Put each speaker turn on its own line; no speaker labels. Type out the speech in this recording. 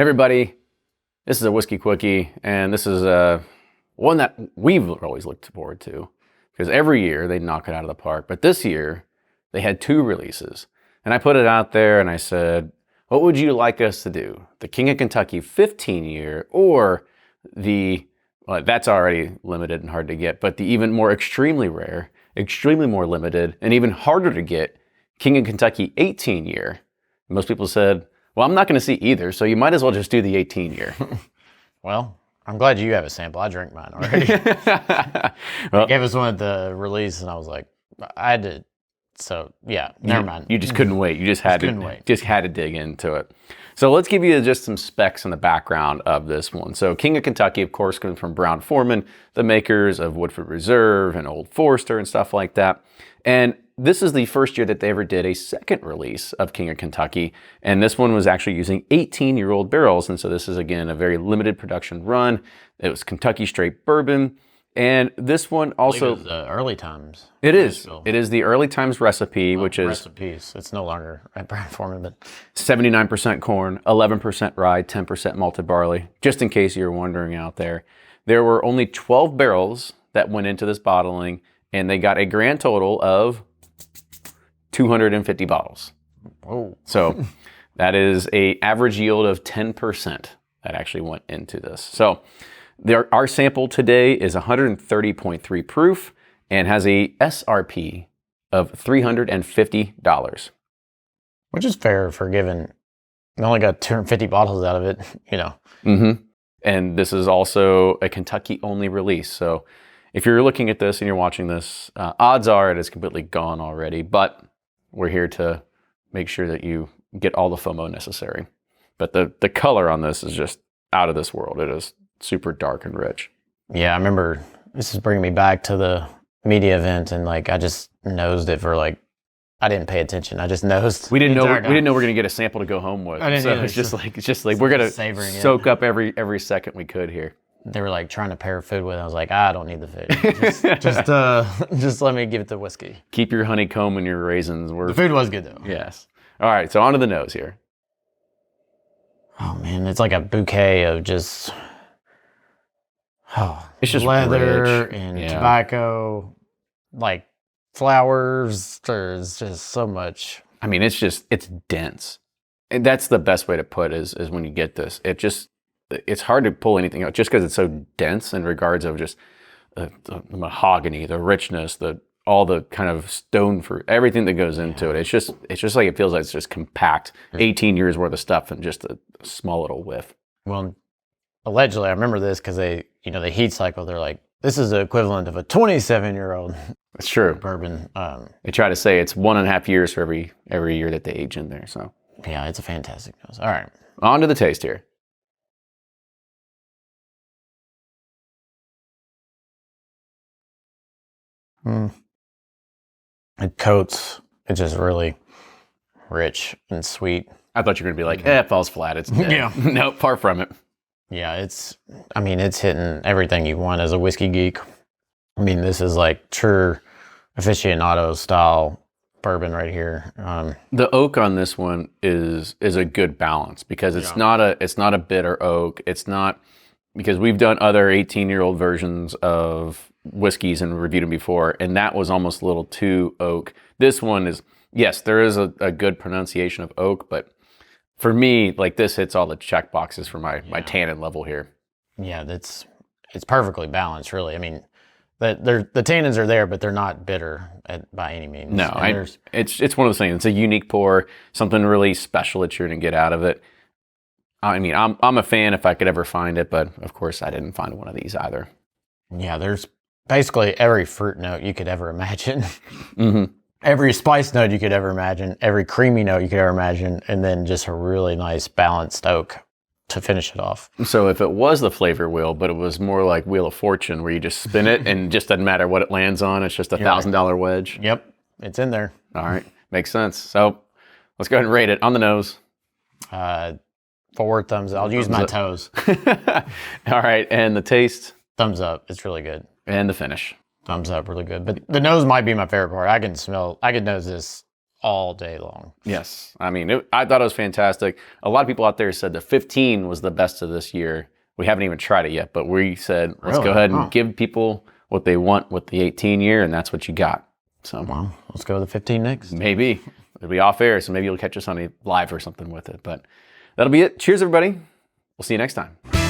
Everybody, this is a Whiskey Quickie, and this is one that we've always looked forward to because every year they knock it out of the park. But this year, they had 2 releases. And I put it out there and I said, what would you like us to do? The King of Kentucky 15 year or the, well, that's already limited and hard to get, but the even more extremely rare, extremely more limited, and even harder to get King of Kentucky 18 year. Most people said, well, I'm not going to see either, so you might as well just do the 18 year.
Well, I'm glad you have a sample. I drank mine already.
Well,
they gave us one at the release, and I was like, I had to. So yeah, never mind.
You just couldn't wait. You just had to dig into it. So let's give you just some specs on the background of this one. So King of Kentucky, of course, comes from Brown-Forman, the makers of Woodford Reserve and Old Forester and stuff like that. And this is the first year that they ever did a second release of King of Kentucky. And this one was actually using 18-year-old barrels. And so this is, again, a very limited production run. It was Kentucky straight bourbon. And this one also...
It was early times.
It is. It is the early times recipe, which is...
Recipes. It's no longer at Brown-Forman, but...
79% corn, 11% rye, 10% malted barley. Just in case you're wondering out there. There were only 12 barrels that went into this bottling, and they got a grand total of 250 bottles.
Whoa.
So that is an average yield of 10% that actually went into this. So our sample today is 130.3 proof and has a SRP of $350.
Which is fair for given we only got 250 bottles out of it, you know.
Mm-hmm. And this is also a Kentucky-only release. So if you're looking at this and you're watching this, odds are it is completely gone already, but we're here to make sure that you get all the FOMO necessary. But the color on this is just out of this world. It is super dark and rich.
Yeah, I remember this is bringing me back to the media event, and like I just nosed it for like I didn't pay attention. I just nosed.
We didn't know we're gonna get a sample to go home with. So it's just like we're gonna soak up every second we could here.
They were like trying to pair food with. I was like, I don't need the food. Just let me give it the whiskey.
Keep your honeycomb and your raisins.
The food was good though.
Yes. All right. So on to the nose here.
Oh man, it's like a bouquet of just
it's just
leather
rich.
And tobacco, like flowers. There's just so much.
I mean, it's dense, and that's the best way to put it is when you get this. It's hard to pull anything out just because it's so dense in regards of just the mahogany, the richness, all the kind of stone fruit, everything that goes into it. It's just like it feels like it's just compact, 18 years worth of stuff in just a small little whiff.
Well, allegedly, I remember this because the heat cycle. They're like, this is the equivalent of a 27-year-old.
It's true.
Bourbon.
They try to say it's 1.5 years for every year that they age in there. So
yeah, it's a fantastic nose. All right,
on to the taste here.
It coats. It's just really rich and sweet.
I thought you were gonna be like, it falls flat. It's dead.
Yeah.
No, far from it.
Yeah, it's hitting everything you want as a whiskey geek. I mean, this is like true aficionado style bourbon right here.
The oak on this one is a good balance because it's not a bitter oak. It's not, because we've done other 18-year-old versions of whiskeys and reviewed them before, and that was almost a little too oak. This one is, yes, there is a good pronunciation of oak, but for me, like this hits all the check boxes for my tannin level here. Yeah,
it's perfectly balanced, really. I mean, the tannins are there, but they're not bitter by any means.
No, it's one of those things. It's a unique pour, something really special that you're going to get out of it. I mean, I'm a fan if I could ever find it, but of course I didn't find one of these either.
Yeah, there's basically every fruit note you could ever imagine.
Mm-hmm.
Every spice note you could ever imagine, every creamy note you could ever imagine, and then just a really nice balanced oak to finish it off.
So if it was the flavor wheel, but it was more like Wheel of Fortune where you just spin it and it just doesn't matter what it lands on, it's just $1,000 wedge.
Yep, it's in there.
All right, makes sense. So let's go ahead and rate it on the nose.
4 thumbs. I'll use my toes.
All right, and the taste?
Thumbs up. It's really good.
And the finish?
Thumbs up, really good. But the nose might be my favorite part. I can nose this all day long.
Yes. I mean, I thought it was fantastic. A lot of people out there said the 15 was the best of this year. We haven't even tried it yet, but we said, let's go ahead and give people what they want with the 18 year, and that's what you got. So,
well, let's go with the 15 next.
Maybe. It'll be off air, so maybe you'll catch us on a live or something with it. But that'll be it. Cheers, everybody. We'll see you next time.